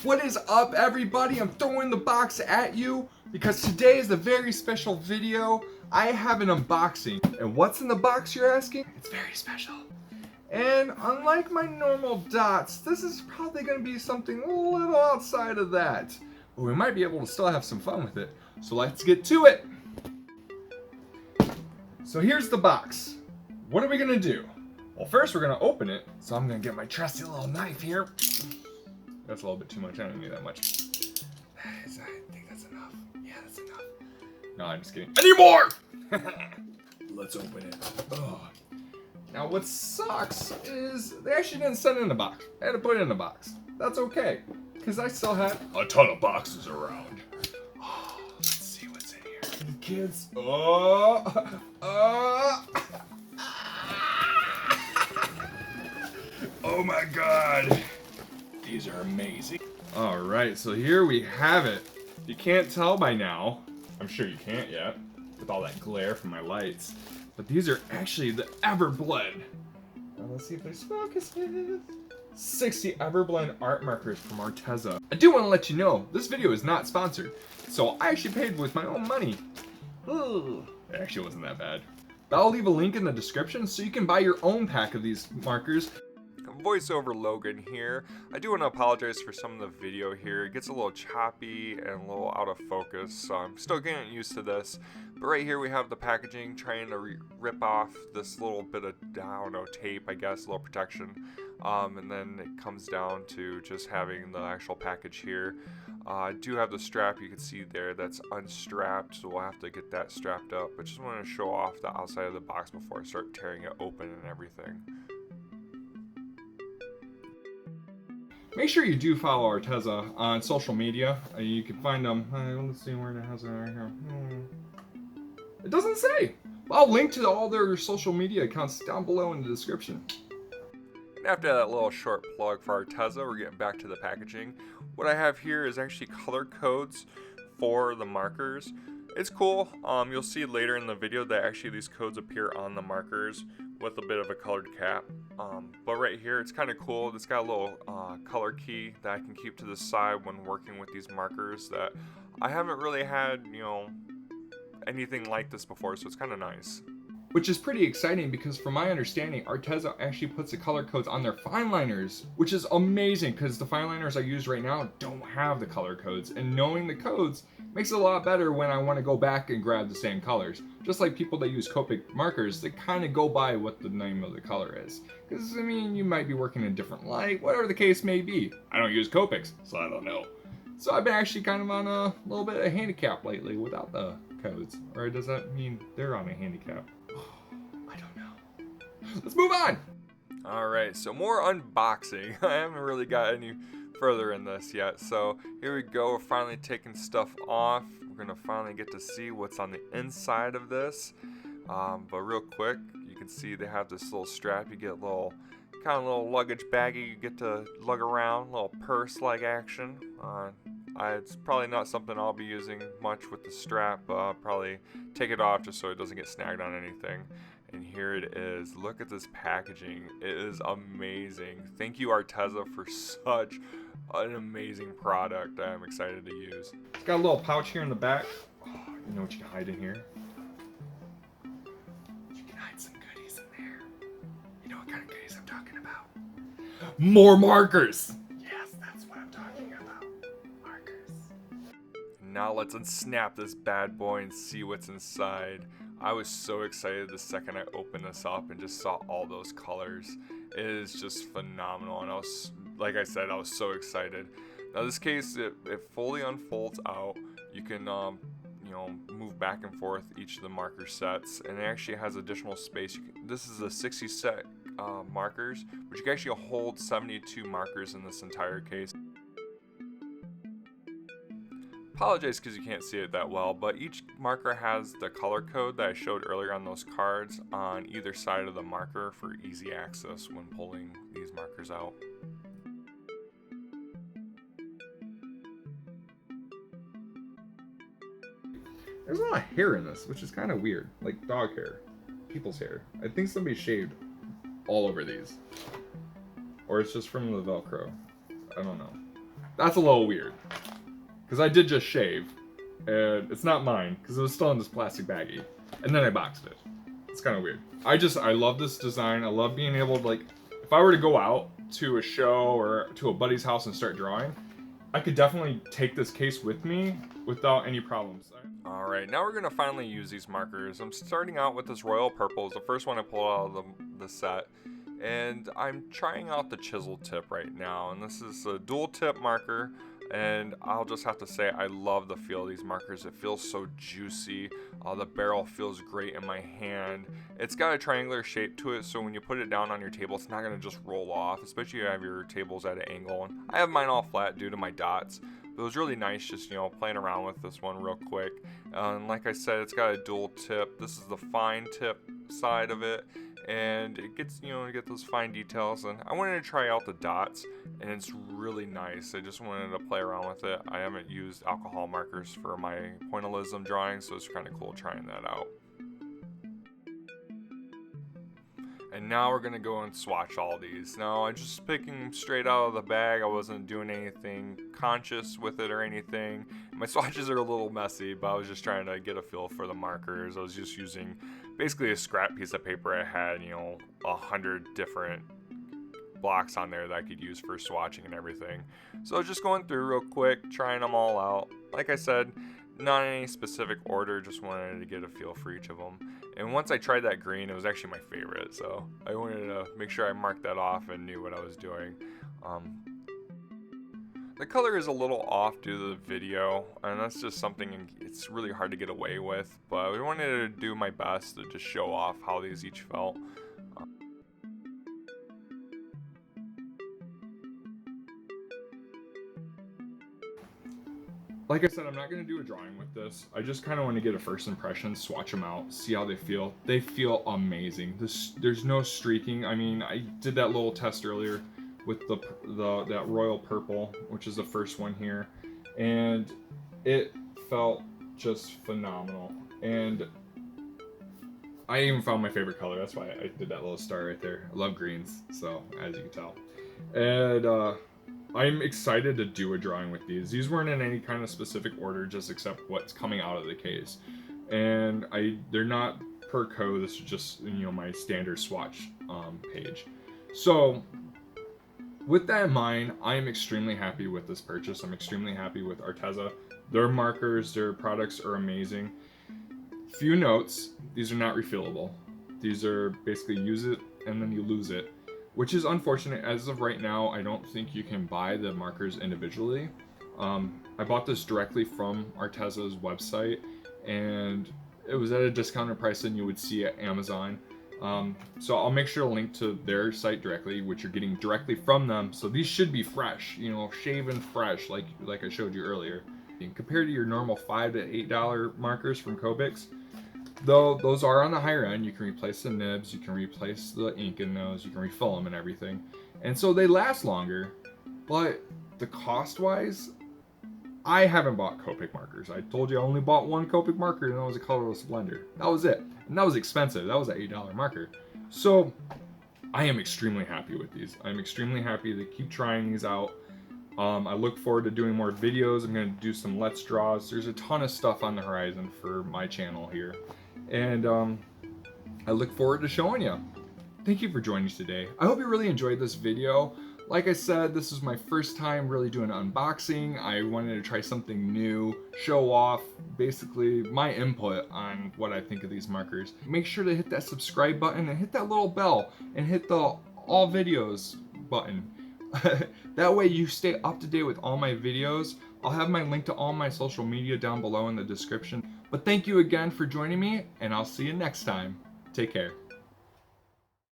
What is up, everybody? I'm throwing the box at you because today is a very special video. I have an unboxing. And what's in the box, you're asking? It's very special. And unlike my normal dots, this is probably going to be something a little outside of that. But we might be able to still have some fun with it. So let's get to it. So here's the box. What are we going to do? Well, first we're going to open it. So I'm going to get my trusty little knife here. That's a little bit too much. I don't need that much. I think that's enough. Yeah, that's enough. No, I'm just kidding. I need more! Let's open it. Ugh. Now, what sucks is they actually didn't send it in a box. I had to put it in a box. That's okay, because I still had a ton of boxes around. Oh, let's see what's in here. Kids. Oh my god. These are amazing. All right, so here we have it. You can't tell by now. I'm sure you can't yet with all that glare from my lights. But these are actually the Everblend. Now let's see if there's focuses. 60 Everblend art markers from Arteza. I do want to let you know, this video is not sponsored. So I actually paid with my own money. Ooh, it actually wasn't that bad. But I'll leave a link in the description so you can buy your own pack of these markers. Voiceover Logan here. I do want to apologize for some of the video here. It gets a little choppy and a little out of focus, so I'm still getting used to this. But right here we have the packaging, trying to rip off this little bit of, I don't know, tape, I guess, a little protection. And then it comes down to just having the actual package here. I do have the strap you can see there that's unstrapped, so we'll have to get that strapped up. But just wanted to show off the outside of the box before I start tearing it open and everything. Make sure you do follow Arteza on social media. You can find them. Let's see where it has it right here. It doesn't say. I'll link to all their social media accounts down below in the description. After that little short plug for Arteza, we're getting back to the packaging. What I have here is actually color codes for the markers. It's cool. You'll see later in the video that actually these codes appear on the markers with a bit of a colored cap. But right here, it's kind of cool. It's got a little color key that I can keep to the side when working with these markers that I haven't really had, you know, anything like this before, so it's kind of nice. Which is pretty exciting because from my understanding, Arteza actually puts the color codes on their fine liners, which is amazing because the fine liners I use right now don't have the color codes, and knowing the codes makes it a lot better when I want to go back and grab the same colors. Just like people that use Copic markers, they kind of go by what the name of the color is. Because, I mean, you might be working in a different light, whatever the case may be. I don't use Copics, so I don't know. So I've been actually kind of on a little bit of handicap lately without the codes. Or does that mean they're on a handicap? I don't know. Let's move on! Alright, so more unboxing. I haven't really got any further in this yet. So here we go. We're finally taking stuff off. We're going to finally get to see what's on the inside of this. But real quick, you can see they have this little strap. You get a little kind of little luggage baggie you get to lug around, little purse-like action. It's probably not something I'll be using much with the strap, but I'll probably take it off just so it doesn't get snagged on anything. And here it is. Look at this packaging. It is amazing. Thank you, Arteza, for such an amazing product that I'm excited to use. It's got a little pouch here in the back. Oh, you know what you can hide in here? You can hide some goodies in there. You know what kind of goodies I'm talking about? More markers! Yes, that's what I'm talking about. Markers. Now let's unsnap this bad boy and see what's inside. I was so excited the second I opened this up and just saw all those colors. It is just phenomenal, and I was, like I said, I was so excited. Now this case, it fully unfolds out. You can you know, move back and forth each of the marker sets, and it actually has additional space. This is a 60 set markers, but you can actually hold 72 markers in this entire case. Apologize because you can't see it that well, but each marker has the color code that I showed earlier on those cards on either side of the marker for easy access when pulling these markers out. There's a lot of hair in this, which is kind of weird, like dog hair, people's hair. I think somebody shaved all over these. Or it's just from the Velcro. I don't know. That's a little weird. Because I did just shave. And it's not mine, because it was still in this plastic baggie. And then I boxed it. It's kind of weird. I love this design. I love being able to, like, if I were to go out to a show or to a buddy's house and start drawing, I could definitely take this case with me without any problems. Alright, now we're going to finally use these markers. I'm starting out with this royal purple. It's the first one I pulled out of the set. And I'm trying out the chisel tip right now. And this is a dual tip marker. And I'll just have to say I love the feel of these markers. It feels so juicy. The barrel feels great in my hand. It's got a triangular shape to it, so when you put it down on your table, it's not going to just roll off, especially if you have your tables at an angle. I have mine all flat due to my dots. But it was really nice just, you know, playing around with this one real quick. And like I said, it's got a dual tip. This is the fine tip side of it. And it gets, you know, to get those fine details. And I wanted to try out the dots, and it's really nice. I just wanted to play around with it. I haven't used alcohol markers for my pointillism drawing, so it's kind of cool trying that out. And now we're gonna go and swatch all these. Now I'm just picking them straight out of the bag. I wasn't doing anything conscious with it or anything. My swatches are a little messy, but I was just trying to get a feel for the markers. I was just using basically a scrap piece of paper. I had, you know, 100 different blocks on there that I could use for swatching and everything. So I was just going through real quick, trying them all out. Like I said, not in any specific order, just wanted to get a feel for each of them. And once I tried that green, it was actually my favorite, so I wanted to make sure I marked that off and knew what I was doing. The color is a little off due to the video, and that's just something it's really hard to get away with, but I wanted to do my best to just show off how these each felt. Like I said, I'm not going to do a drawing with this. I just kind of want to get a first impression, swatch them out, see how they feel. They feel amazing. There's no streaking. I mean, I did that little test earlier with that royal purple, which is the first one here, and it felt just phenomenal. And I even found my favorite color. That's why I did that little star right there. I love greens, so as you can tell. And I'm excited to do a drawing with these. These weren't in any kind of specific order, just except what's coming out of the case. And they're not per code. This is just, you know, my standard swatch page. So with that in mind, I am extremely happy with this purchase. I'm extremely happy with Arteza. Their markers, their products are amazing. Few notes, these are not refillable. These are basically use it and then you lose it, which is unfortunate. As of right now, I don't think you can buy the markers individually. I bought this directly from Arteza's website, and it was at a discounted price than you would see at Amazon. So I'll make sure to link to their site directly, which you're getting directly from them. So these should be fresh, you know, shaven fresh, like I showed you earlier. And compared to your normal $5 to $8 markers from Copics, though those are on the higher end, you can replace the nibs, you can replace the ink in those, you can refill them and everything. And so they last longer, but the cost-wise, I haven't bought Copic markers. I told you I only bought one Copic marker, and that was a colorless blender. That was it. And that was expensive. That was an $8 marker. So I am extremely happy with these. I'm extremely happy to keep trying these out. I look forward to doing more videos. I'm going to do some Let's Draws. There's a ton of stuff on the horizon for my channel here. And I look forward to showing you. Thank you for joining us today. I hope you really enjoyed this video. Like I said, this is my first time really doing an unboxing. I wanted to try something new, show off basically my input on what I think of these markers. Make sure to hit that subscribe button and hit that little bell and hit the all videos button. That way you stay up to date with all my videos. I'll have my link to all my social media down below in the description. But thank you again for joining me, and I'll see you next time. Take care.